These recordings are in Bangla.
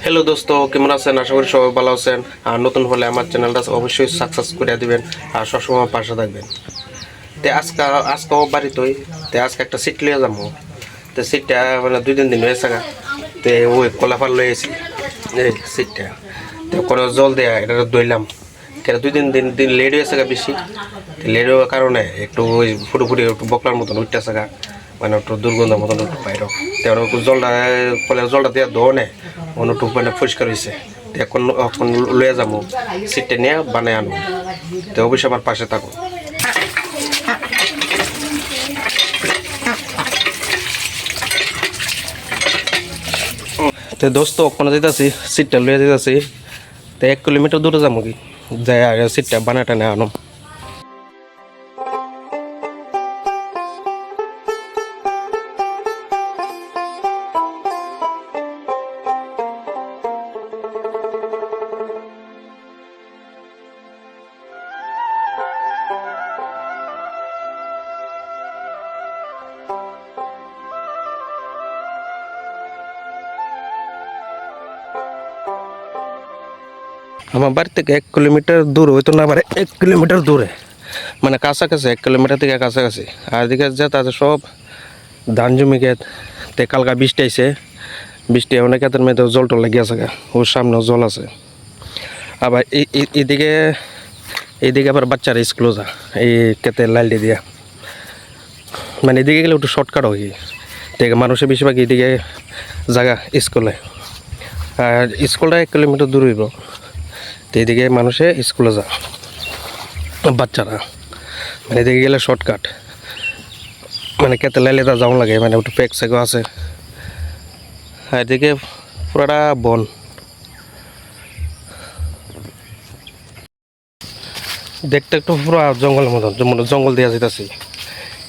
হ্যালো দোস্ত, কেমন আছেন? আশা করি সবাই ভালো আছেন। আর নতুন হলে আমার চ্যানেলটা অবশ্যই সাকসেস করে দিবেন আর সবসময় পাশে থাকবেন। তো আজকে বাড়িতেই আজকে একটা সিট লিয়ে যাবো। তো সিটটা মানে 2-3 দিন হয়েছে গা। তো ওই কলাফার লয়েছি এই সিটটা। তো কোনো জল দেয়া এটা দইলাম কেন 2-3 দিন লেট হয়েছে গা বেশি। লেট হওয়ার কারণে একটু ওই ফুটুফুটি একটু বকলার মতন উঠতেছে গা, মানে একটু দুর্গন্ধ মতন একটু বাইরে। তেমন একটু জলটা কলের জলটা দিয়ে ধোয়া নেয় একটু মানে পরিষ্কার হয়েছে। এখন লয়ে যাবো সিটটা নিয়ে বানায় আনবো। তো অবশ্যই আমার পাশে থাকো। তো দোস্ত ওখানে যেতেছি সিটটা লয়ে যেতেছি। তো 1 কিলোমিটার দূরে যাবো কি যাই সিটটা বানাটা নিয়ে আনো। আমার বাড়ি থেকে 1 কিলোমিটার দূর হইতো না, আবার 1 কিলোমিটার দূরে, মানে কাছাকাছি 1 কিলোমিটার থেকে কাছাকাছি। আর দিকে যা তাদের সব ধান জমি ক্ষেত। তে কালকা বৃষ্টি আইছে, বৃষ্টি অনেক ক্ষেতের মধ্যে জল টল লাগিয়েছে, ওর সামনেও জল আছে। আবার এইদিকে আবার বাচ্চারা স্কুলে যা এই ক্ষেতের লাইলটি দিয়া, মানে এদিকে গেলে একটু শর্টকাট হয়। দেখে মানুষের বেশিরভাগ এইদিকে জায়গা স্কুলে, আর স্কুলটা 1 কিলোমিটার দূর হইব। তো এদিকে মানুষে স্কুলে যা বাচ্চারা, মানে এদিকে গেলে শর্টকাট, মানে কেতে লাইলে তা যাওয়া লাগে, মানে একটু প্যাক স্যাকও আছে। আর এদিকে পুরাটা বন। দেখতে একটু পুরো জঙ্গলের মতন, জঙ্গল দেওয়া যেতেছি।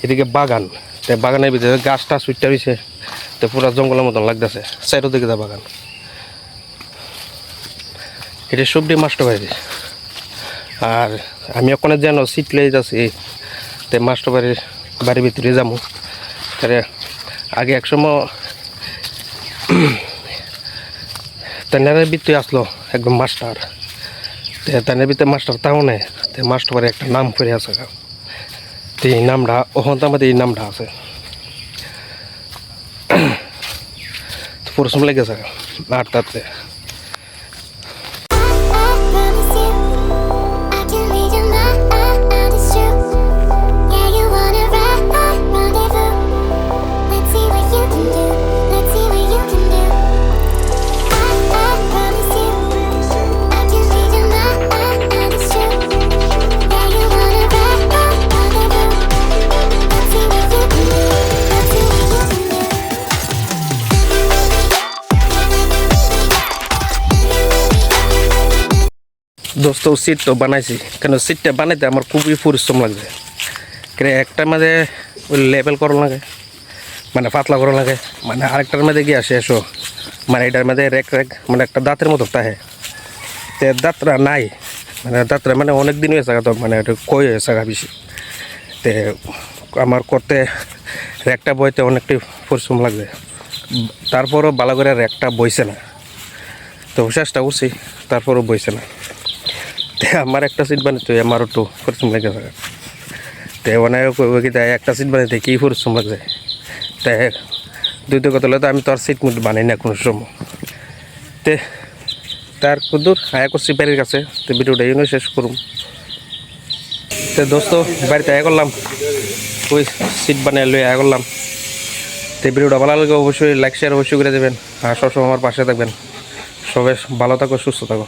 এদিকে বাগান, তো বাগানের ভিতরে গাছ টাছ উঠতে হয়েছে, তো পুরো জঙ্গলের মতন লাগতেছে। সাইডের দিকে যা বাগান, এটা সবজি মাস্টার বাড়ি। আর আমি ওখানে যেন সিট লেগে যাচ্ছি, তো মাস্টার বাড়ির ভিতরে যাবো। তাহলে আগে একসময় তানের ভিতরে আসলো একদম মাস্টার, তানের ভিতরে মাস্টার তাও নেই। তো মাস্টার বাড়ি একটা নাম করে আছে, তো এই নামটা ওখান তো আমাদের এই নামটা আছে। পরিশ্রম লেগেছে আর তাতে দোস্ত সিট তো বানাইছি, কেন সিটটা বানাইতে আমার খুবই পরিশ্রম লাগছে। কেন একটা মাঝে ওই লেবেল করা লাগে, মানে পাতলা করা লাগে, মানে আরেকটার মধ্যে গিয়ে আসে এসো, মানে এটার মধ্যে রেক মানে একটা দাঁতের মতো তাহে। তো দাঁতরা নাই, মানে দাঁতরা মানে অনেক দিন হয়েছে তো, মানে একটু কই হয়েছে বেশি। তো আমার করতে র্যাকটা বইতে অনেকটাই পরিশ্রম লাগছে। তারপরও ভালো করে র্যাকটা বইছে না, তো চেষ্টা করছি, তারপরও বইছে না। আমার একটা সিট বানাইতে আমার একটু পরিশ্রম লেগে থাকে। তো অনেক দেয় একটা সিট বানাইতে কী পরিশ্রম লাগছে। তাই দুইটা কথা হলে তো আমি তো আর সিট মুট বানাই না কোনো সময়। তে তার কুদূর আয়া করছি বাড়ির কাছে, তো ভিডিওটা এই শেষ করুন। তো দোস্ত বাড়িতে আয়া করলাম, ওই সিট বানিয়ে লই আয়া করলাম। তো ভিডিওটা ভালো লাগে অবশ্যই লাইক শেয়ার অবশ্যই করে দেবেন, আর সবসময় আমার পাশে থাকবেন। সবাই ভালো থাকো, সুস্থ থাকো।